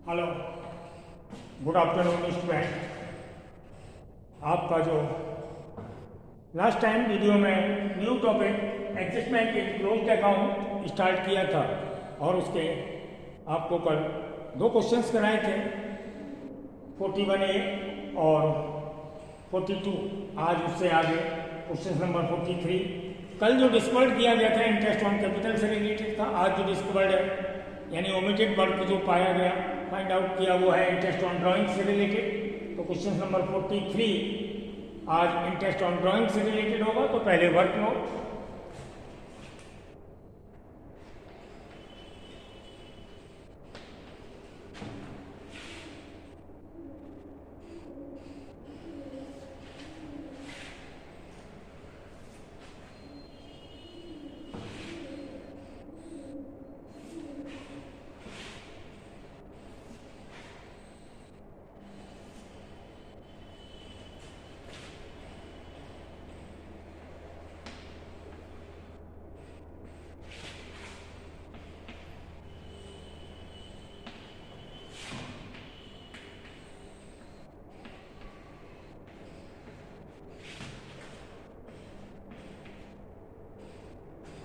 Hello, good afternoon student. आपका जो last time video में new topic adjustment in closed account start किया था और उसके आपको कल दो क्वेश्चंस कराए थे, 41A और 42। आज उससे आगे क्वेश्चन नंबर 43। कल जो डिस्कवर्ड किया गया था इंटरेस्ट ऑन कैपिटल से रिलेटेड था। आज जो डिस्कवर्ड है यानी ओमिटेड वर्क जो पाया गया, फाइंड आउट किया, वो है इंटरेस्ट ऑन ड्राइंग से रिलेटेड। तो क्वेश्चन नंबर 43 आज इंटरेस्ट ऑन ड्राइंग से रिलेटेड होगा। तो पहले वर्क नोट।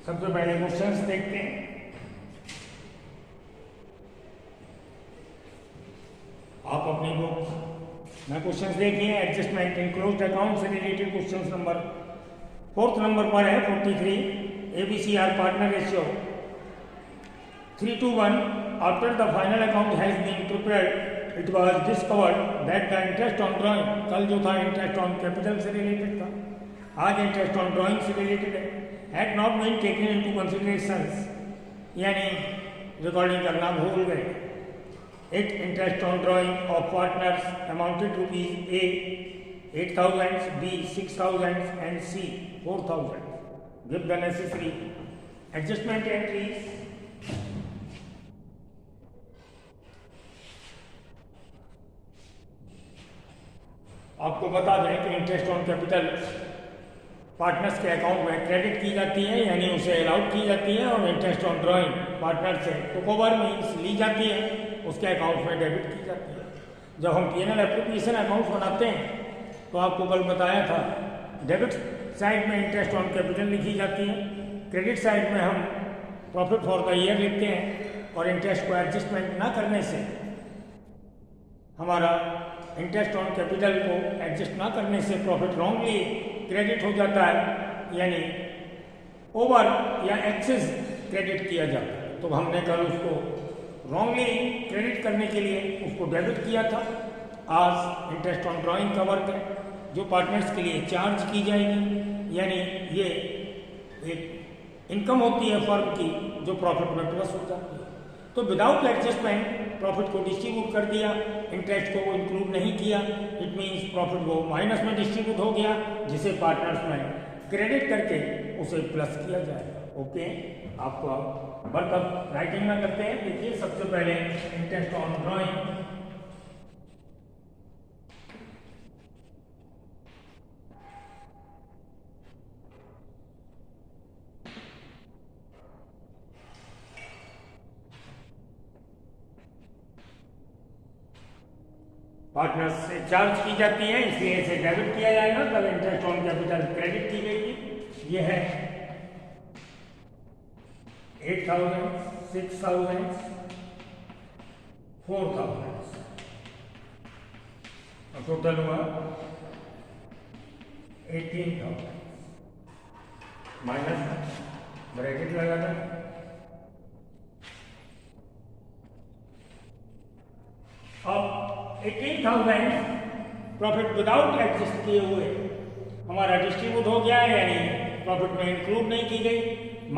सबसे पहले क्वेश्चंस देखते हैं। आप अपनी बुक में क्वेश्चंस देखिए। एडजस्टमेंट इन क्लोज्ड अकाउंट से related question number 4th number पर है 43। ABCR partner ratio 3:1। After the final account has been prepared it was discovered that the interest on drawing, कल जो था इंटरेस्ट ऑन कैपिटल से related था, आज interest on drawing से रिलेटेड है, had not been taken into considerations, यानी recording करना भूल गए। It interest on drawing of partners amounted to A 8,000, B 6,000 and C 4,000. Give the necessary adjustment entries. आपको बता दें कि इंटरेस्ट ऑन कैपिटल पार्टनर्स के अकाउंट में क्रेडिट की जाती है, यानी उसे अलाउड की जाती है, और इंटरेस्ट ऑन ड्राइंग पार्टनर से टुकओवर मीन्स ली जाती है, उसके अकाउंट में डेबिट की जाती है। जब हम P&L एप्रोप्रिएशन अकाउंट बनाते हैं तो आपको कल बताया था, डेबिट साइड में इंटरेस्ट ऑन कैपिटल लिखी जाती है, क्रेडिट साइड में हम प्रॉफिट फॉर द ईयर लिखते हैं, और इंटरेस्ट को एडजस्टमेंट ना करने से, हमारा इंटरेस्ट ऑन कैपिटल को एडजस्ट ना करने से प्रॉफिट रॉन्गली क्रेडिट हो जाता है, यानी ओवर या एक्सेस क्रेडिट किया जाता है। तो हमने कल उसको रॉन्गली क्रेडिट करने के लिए उसको डेबिट किया था। आज इंटरेस्ट ऑन ड्राइंग का वर्क है जो पार्टनर्स के लिए चार्ज की जाएगी, यानी ये एक इनकम होती है फर्म की जो प्रॉफिट में प्लस हो जाती है। तो विदाउट एडजस्टमेंट प्रॉफिट को डिस्ट्रीब्यूट कर दिया, इंटरेस्ट को इंक्लूड नहीं किया, इट मीन्स प्रॉफिट वो माइनस में डिस्ट्रीब्यूट हो गया, जिसे पार्टनर्स में क्रेडिट करके उसे प्लस किया जाएगा। ओके, आपको वर्क अब राइटिंग में करते हैं। देखिए, सबसे पहले इंटरेस्ट ऑन ड्राइंग, पार्टनर्स से चार्ज की जाती है, इसलिए इसे डेबिट किया जाएगा, तब इंटरेस्ट ऑन कैपिटल क्रेडिट की जाएगी। ये है 8,000, 6,000, 4,000, और टोटल हुआ 18,000 माइनस ब्रैकेट लगा दें। अब 18,000 प्रॉफिट विदाउट एडजस्ट किए हुए हमारा डिस्ट्रीब्यूट हो गया है, यानी प्रॉफिट में इंक्लूड नहीं की गई,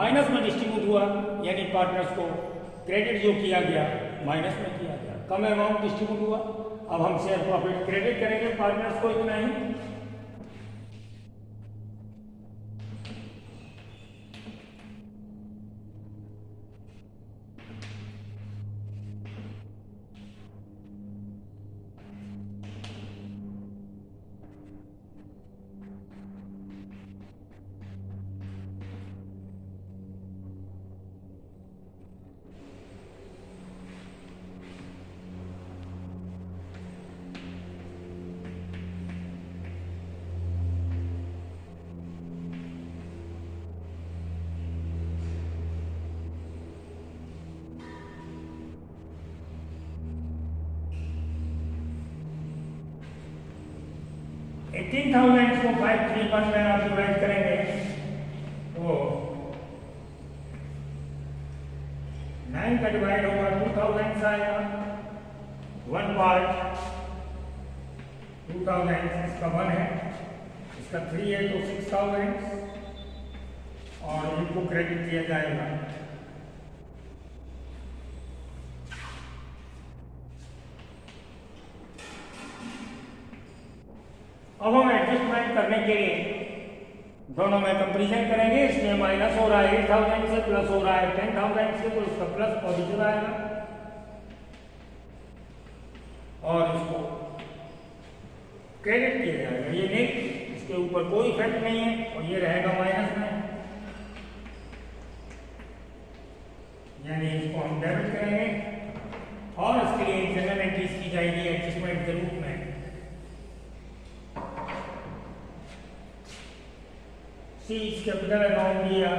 माइनस में डिस्ट्रीब्यूट हुआ, यानी पार्टनर्स को क्रेडिट जो किया गया माइनस में किया गया, कम अमाउंट डिस्ट्रीब्यूट हुआ। अब हम शेयर प्रॉफिट क्रेडिट करेंगे पार्टनर्स को इतना ही। 18,000 को 531 में आप डिवाइड करेंगे तो 9 का डिवाइड होगा 2000 से आएगा, 1 पार्ट 2000, इसका 1 है, इसका 3 है तो 6000 और इनको क्रेडिट किया जाएगा। अब हम एडजस्टमेंट करने के लिए दोनों में कंपैरिजन करेंगे। इसमें माइनस हो रहा है 8000 से, प्लस हो रहा है 10,000 से, तो इसका प्लस पॉजिटिव आएगा और इसको क्रेडिट किया जाएगा। ये नेट, इसके ऊपर कोई इफेक्ट नहीं है और ये रहेगा माइनस में, यानी इसको हम डेबिट करेंगे और इसके लिए जनरल एंट्रीज की जाएगी एडजस्टमेंट के रूप में। कैपिटल अमाउंट दिया,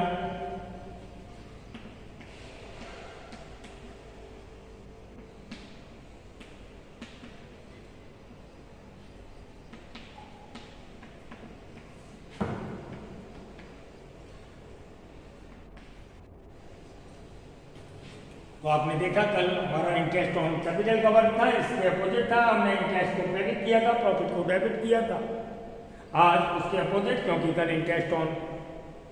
तो आपने देखा कल हमारा इंटरेस्ट ऑन कैपिटल कवर था, इसके अपोजिट था, हमने इंटरेस्ट को क्रेडिट किया था, प्रॉफिट को डेबिट किया था। आज उसके अपोजिट, क्योंकि कल इंटरेस्ट ऑन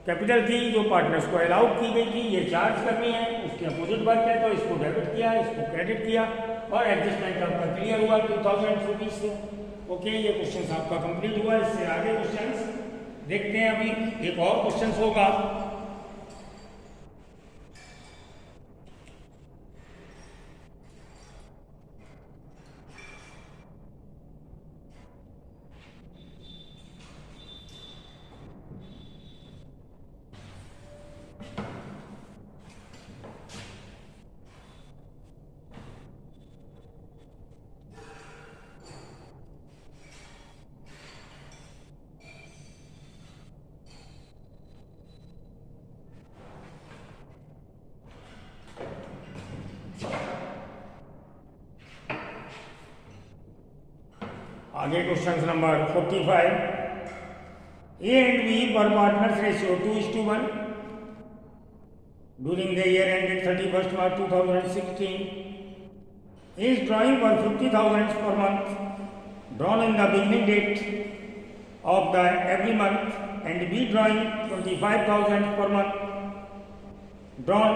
कैपिटल थी जो पार्टनर्स को अलाउ की गई थी, ये चार्ज करनी है, उसके अपोजिट वर्क है, तो इसको डेबिट किया, इसको क्रेडिट किया और एडजस्टमेंट आपका क्लियर हुआ 2000 रुपीज से। ओके, ये क्वेश्चन आपका कंप्लीट हुआ। इससे आगे क्वेश्चन देखते हैं। अभी एक और क्वेश्चन होगा, आगे question number 45। A and B were partners ratio 2:1 during the year ended 31st March 2016. A's drawing were 50,000 per month drawn in the beginning date of the every month, and B drawing 25,000 per month drawn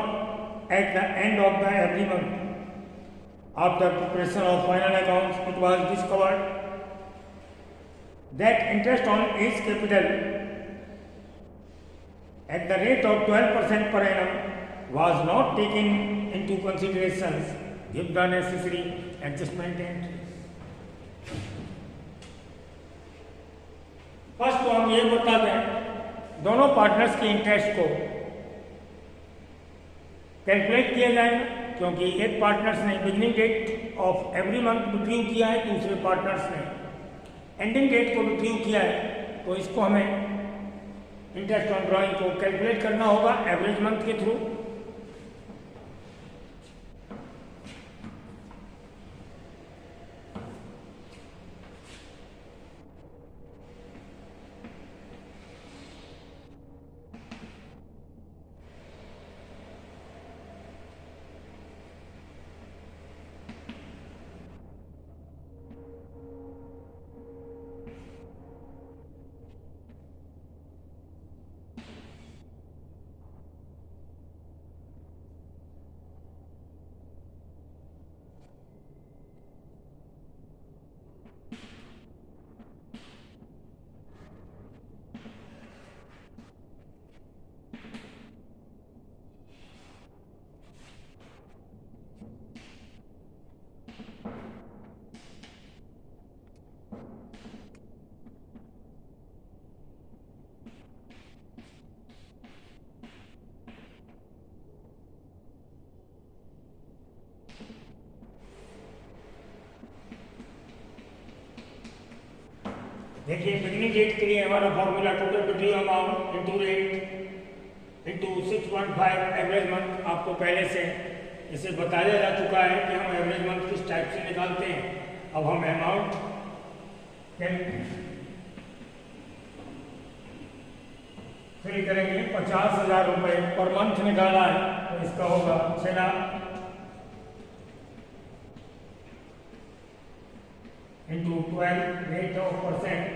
at the end of the every month. After preparation of final accounts, it was discovered that interest on A's capital at the rate of 12% per annum was not taken into consideration. Give the necessary adjustment entries. First तो हम ये बता दें, दोनों partners के interest को calculate किया जाएगा, क्योंकि एक पार्टनर्स ने beginning date of every month retrieve किया है, दूसरे पार्टनर्स ने एंडिंग डेट को रिट्रीव किया है, तो इसको हमें इंटरेस्ट ऑन ड्राइंग को कैलकुलेट करना होगा एवरेज मंथ के थ्रू। देखिए, बिगिनिंग डेट के लिए हमारा formula total retrieve amount into rate into 6.5 average month. आपको पहले से इसे बताया जा चुका है कि हम एवरेज मंथ किस टाइप से निकालते हैं। अब हम अमाउंट फिल करेंगे 50,000 रुपये पर मंथ निकाला है तो इसका होगा 6 lakh into 12 rate of percent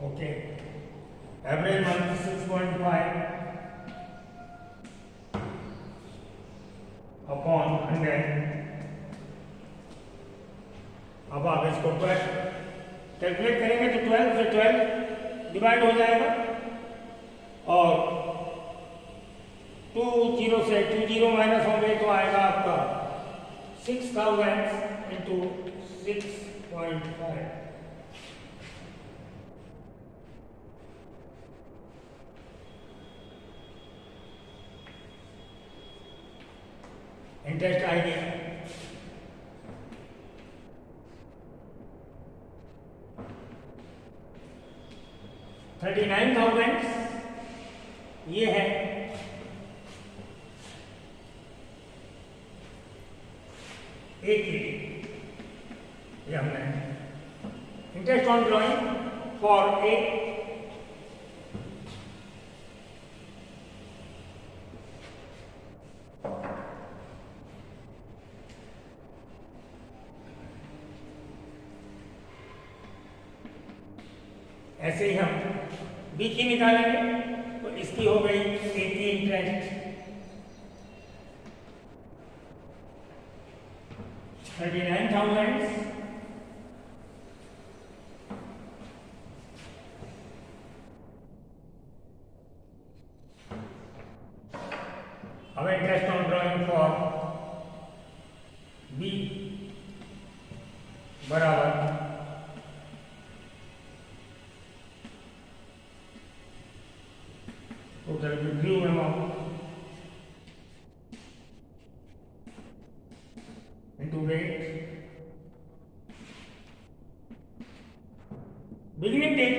okay average month 6.5 upon 100। अब आप इसको कैलकुलेट करेंगे तो 12 से 12 डिवाइड हो जाएगा और 2 0 से 2 0 माइनस होंगे तो आएगा आपका 6,000 इंटू 6.5। इंटरेस्ट आएगी 39,000 ये है ए के लिए, ये हमने interest on drawing for a ऐसे ही हम बी की निकालेंगे तो इसकी हो गई ए की इंटरेस्ट 39,000 अब interest on drawing for be बराबर total review amount into rate। Beginning date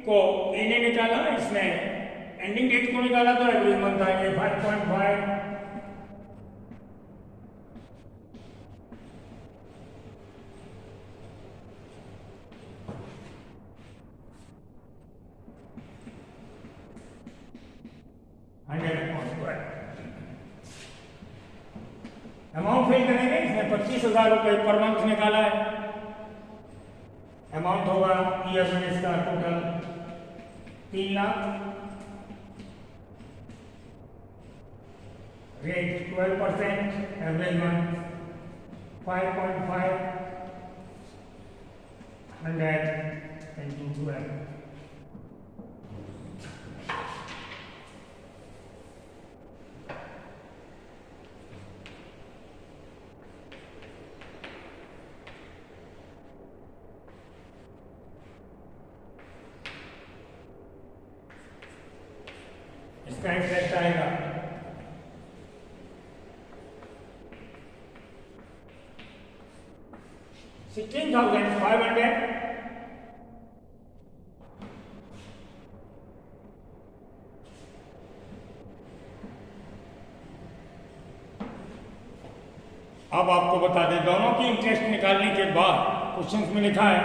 को ए ने निकाला, इसने एंडिंग डेट को निकाला तो एवरेज मंथ आएंगे 5.5 अमाउंट फिल करेंगे, इसने 25,000 रुपये पर मंथ निकाला है। अमाउंट होगा ईयर में इसका total 3 lakh, rate 12%, average month 5.5, 100 into 12। इसका इंटरेस्ट आएगा 16,500 अब आपको बता दें दोनों की इंटरेस्ट निकालने के बाद क्वेश्चन में लिखा है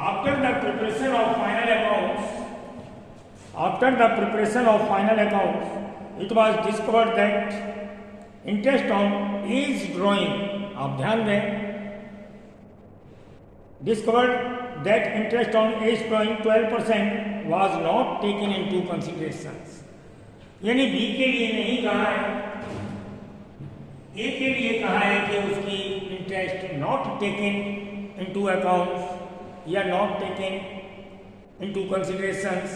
After the preparation of final accounts, it was discovered that interest on each drawing, आप ध्यान दें, discovered that interest on each drawing 12% was not taken into considerations। यानी बी के लिए नहीं कहा है, ए के लिए कहा है कि उसकी interest not taken into accounts या नॉट टेकन इनटू कंसिडरेशंस,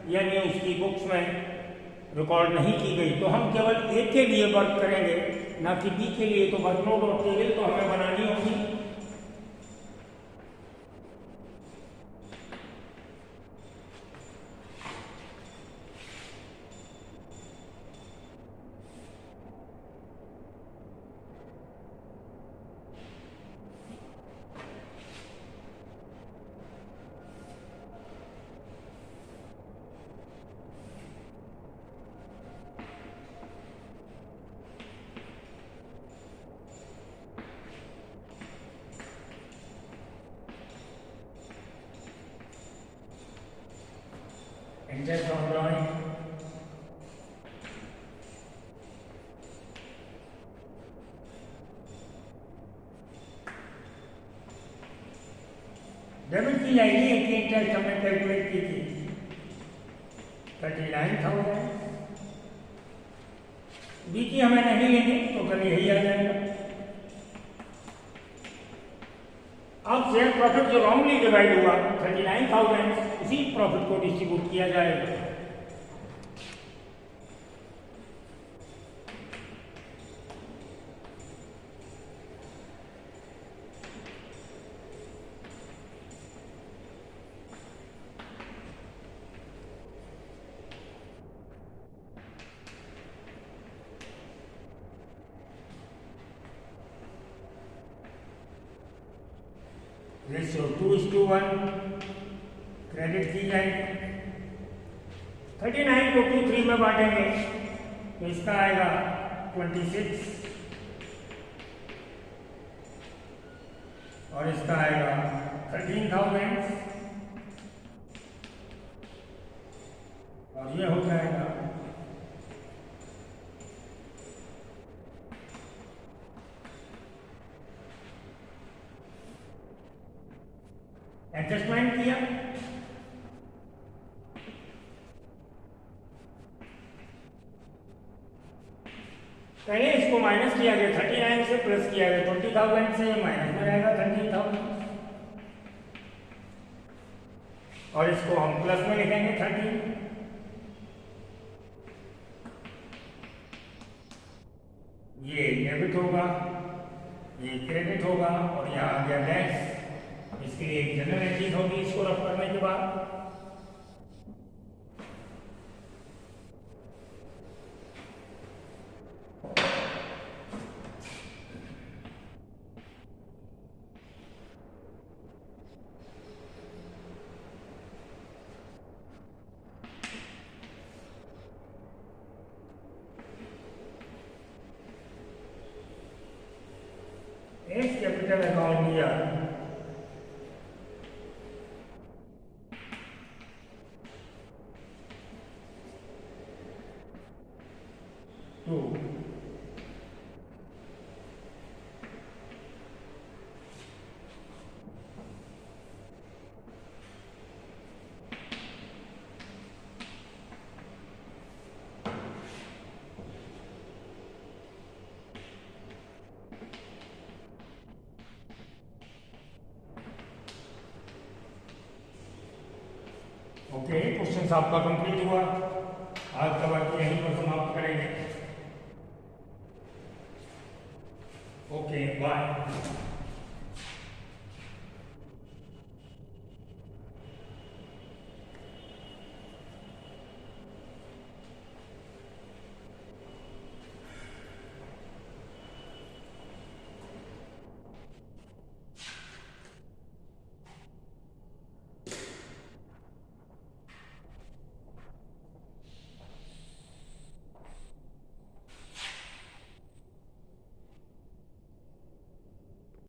यानी उसकी बुक्स में रिकॉर्ड नहीं की गई। तो हम केवल ए के लिए वर्क करेंगे, ना कि बी के लिए। तो वर्कलोड और टेबल तो हमें बनानी होगी। डेबिट की जाएगी, एक इंटरेस्ट हमने कैलकुलेट की थी 39,000। बी की हमें नहीं लेनी तो कल यही आ जाएगा। अब शेयर प्रॉफिट जो रॉन्गली डिवाइड हुआ 39,000, उसी प्रॉफिट को डिस्ट्रीब्यूट किया जाएगा। रेशियो 2:1 क्रेडिट की जाएगी। 39 को 2 3 में बांटेंगे तो इसका आएगा 26 और इसका आएगा 13,000 और ये हो जाएगा एडजस्टमेंट किया। पहले इसको माइनस किया गया 39 से, प्लस किया गया 20,000 से, माइनस में रहेगा 13,000 और इसको हम प्लस में लिखेंगे 13। ये डेबिट होगा, ये क्रेडिट होगा और यहाँ आ गया लेस। इसके लिए एक जनरल एंट्री होगी इसको रफ करने के बाद। एक कैपिटल अकाउंट दिया तो ओके, क्वेश्चन आपका कंप्लीट हुआ। आज का बाकी यहीं पर समाप्त करेंगे। Okay, bye.